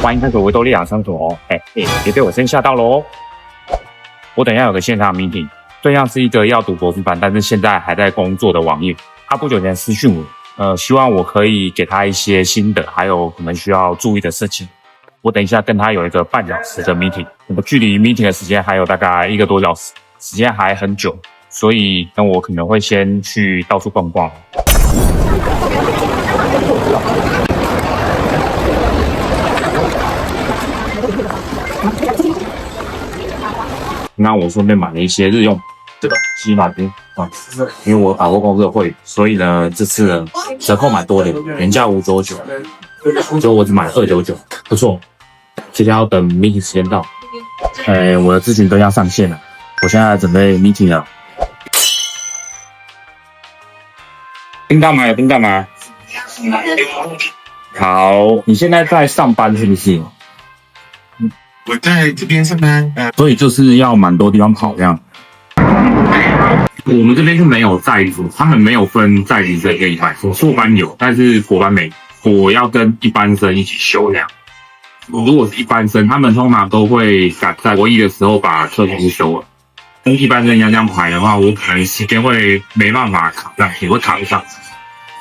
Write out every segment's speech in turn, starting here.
欢迎探索维多利亚商所哦，别被我先吓到了哦。我等一下有个线上 meeting， 对象是一个要读博士班，但是现在还在工作的网页。他不久前私讯我，希望我可以给他一些心得，还有可能需要注意的事情。我等一下跟他有一个半小时的 meeting， 我距离 meeting 的时间还有大概1个多小时，时间还很久，所以那我可能会先去到处逛逛。那我顺便买了一些日用这个洗发精啊，因为我把过工作会，所以呢这次呢折扣蛮多的，原价599，就我只买了299，不错。接下来要等 meeting 时间到，我的咨询都要上线了，我现在准备 meeting 了。听到吗？有听到吗？好，你现在在上班是不是？我在这边上班，所以就是要蛮多地方跑这样。我们这边是没有在职，他们没有分在职生跟一般生，硕班有，但是博班没。我要跟一般生一起修这样。如果是一般生，他们通常都会赶在国一的时候把课程修了。跟一般生一样这样排的话，我可能时间会没办法卡上，也会卡不上。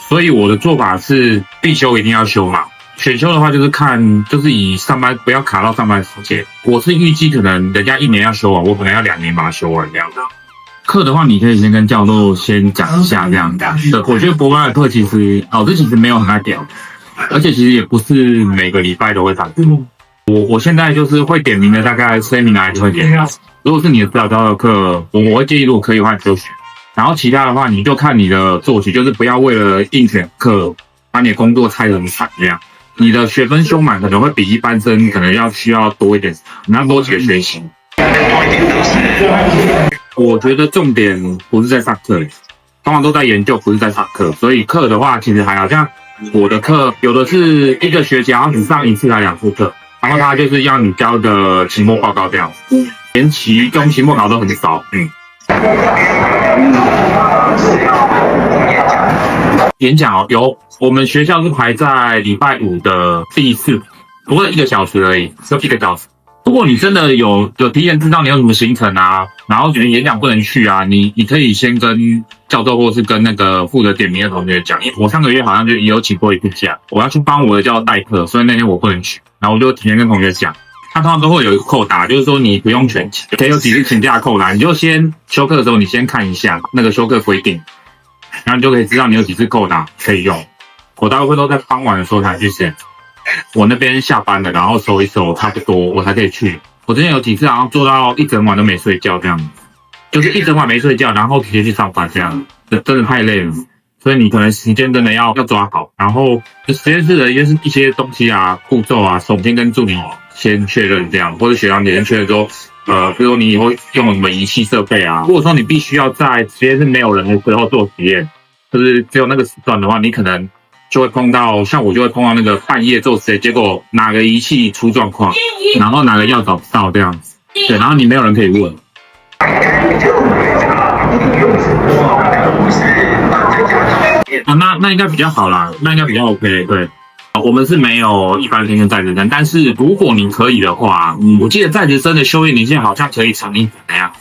所以我的做法是必修一定要修嘛。选修的话就是看，就是以上班不要卡到上班时间。我是预计可能人家1年要修完，我可能要2年把它修完这样子。课的话，你可以先跟教授先讲一下这样子。对，我觉得博班的课其实老师其实没有很爱屌，而且其实也不是每个礼拜都会上。我现在就是会点名的，大概 seminar 就会点。如果是你的指导教授课，我会建议如果可以的话你就选。然后其他的话你就看你的作息，就是不要为了硬选课把你的工作拆得很惨这样。你的学分修满可能会比一般生可能需要多一点，你要多几个学习。我觉得重点不是在上课，通常都在研究，不是在上课。所以课的话其实还好像我的课有的是一个学期然后只上1次还2次课，然后他就是要你交的期末报告这样，连期中期末考都很少。演讲有，我们学校是排在礼拜5的第4，不过1个小时而已，就1个小时。如果你真的有提前知道你有什么行程啊，然后觉得演讲不能去啊，你可以先跟教授或是跟那个负责点名的同学讲。我上个月好像就也有请过一次假，我要去帮我的教授代课，所以那天我不能去，然后我就提前跟同学讲。他通常都会有一个扣打，就是说你不用全请，可以有几次请假的扣打，你就先修课的时候你先看一下那个修课规定，然后你就可以知道你有几次扣打可以用。我大部分都在傍晚的时候才去写，我那边下班了，然后收一收差不多我才可以去。我之前有几次好像做到一整晚都没睡觉这样，就是一整晚没睡觉，然后直接去上班这样，真的太累了。所以你可能时间真的要抓好，然后实验室的一些东西啊、步骤啊，首先跟助理先确认这样，或者学长姐先确认说，比如说你以后用什么仪器设备啊，如果说你必须要在实验室没有人的时候做实验，就是只有那个时段的话，你可能就会碰到，像我就会碰到那个半夜做实验，结果哪个仪器出状况，然后哪个药找不到这样子，对，然后你没有人可以问。那应该比较好啦，那应该比较 OK， 对。我们是没有一般生跟在职生，但是如果你可以的话，我记得在职生的修业年限好像可以长1年呀。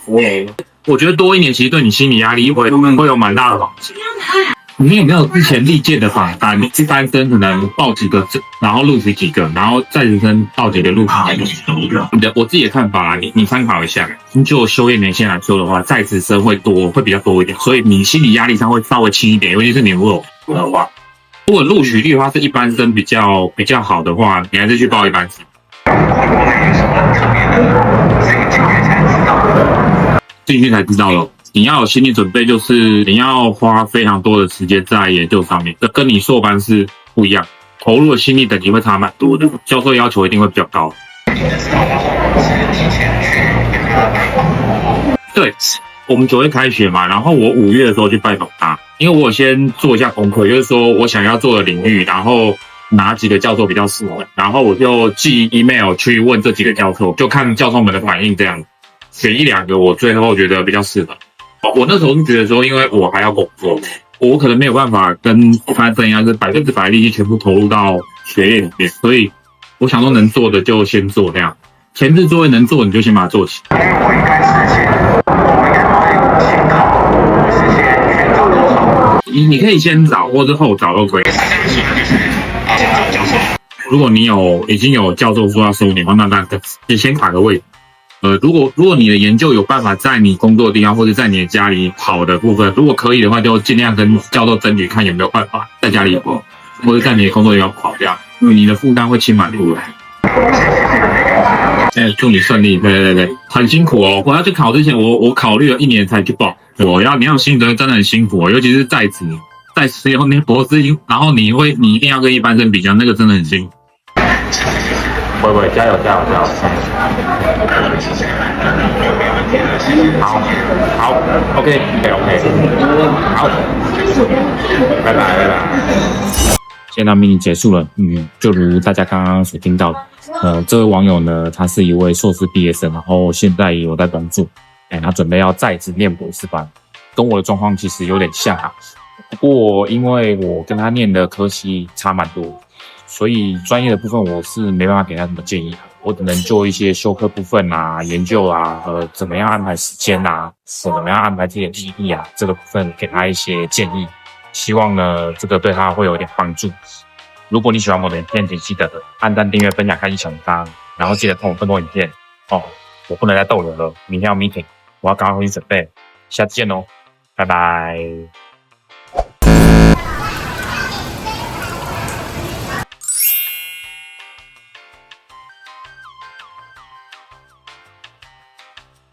我觉得多1年其实对你心理压力会有蛮大的帮助。你有没有之前历届的榜单？一般生可能报几个，然后录取几个，然后在职生报几个录取几个？我自己的看法啦，你参考一下。就修业年限来说的话，在职生会比较多一点，所以你心理压力上会稍微轻一点，尤其是你如果的话。如果录取率的话是一般生比较好的话，你还是去报一般生。进去才知道了，你要有心理准备，就是你要花非常多的时间在研究上面，这跟你硕班是不一样，投入的心力等级会差蛮多的，教授要求一定会比较高。对，我们9月开学嘛，然后我5月的时候去拜访他。因为我先做一下功课，就是说我想要做的领域，然后哪几个教授比较适合，然后我就寄 email 去问这几个教授，就看教授们的反应这样，选1、2个我最后觉得比较适合。我那时候是觉得说，因为我还要工作，我可能没有办法跟一般生一样，是100%力气全部投入到学业里面，所以我想说能做的就先做这样，前置作业能做你就先把它做起。我应该实现，我应该会先考，实现先找多少？你可以先找或是后找都可以。如果你已经有教授说要收你的话，那你先卡个位。如果你的研究有办法在你工作的地方或者在你的家里跑的部分，如果可以的话，就尽量跟教授争取看有没有办法在家里跑，或者在你的工作地方跑这样，因为你的负担会轻蛮多的。祝你顺利，对，很辛苦哦。我要去考之前，我考虑了1年才去报。你要心得真的很辛苦哦，尤其是在职有那博士，然后你一定要跟一般人比较，那个真的很辛苦。喂，加油！好 ，OK， 好，拜拜。现在命令结束了，就如大家刚刚所听到的，这位网友呢，他是一位硕士毕业生，然后现在也有在工作，他准备要在职念博士班，跟我的状况其实有点像啊，不过因为我跟他念的科系差蛮多，所以专业的部分我是没办法给他什么建议，我只能就一些修课部分啊、研究啊，怎么样安排时间啊，怎么样安排这些记忆啊，这个部分给他一些建议。希望呢，这个对他会有一点帮助。如果你喜欢我的影片，请记得按赞、订阅、分享、开启小铃铛，然后记得看我更多影片哦。我不能再逗留了，明天要 meeting，我要赶快回去准备。下次见哦，拜拜。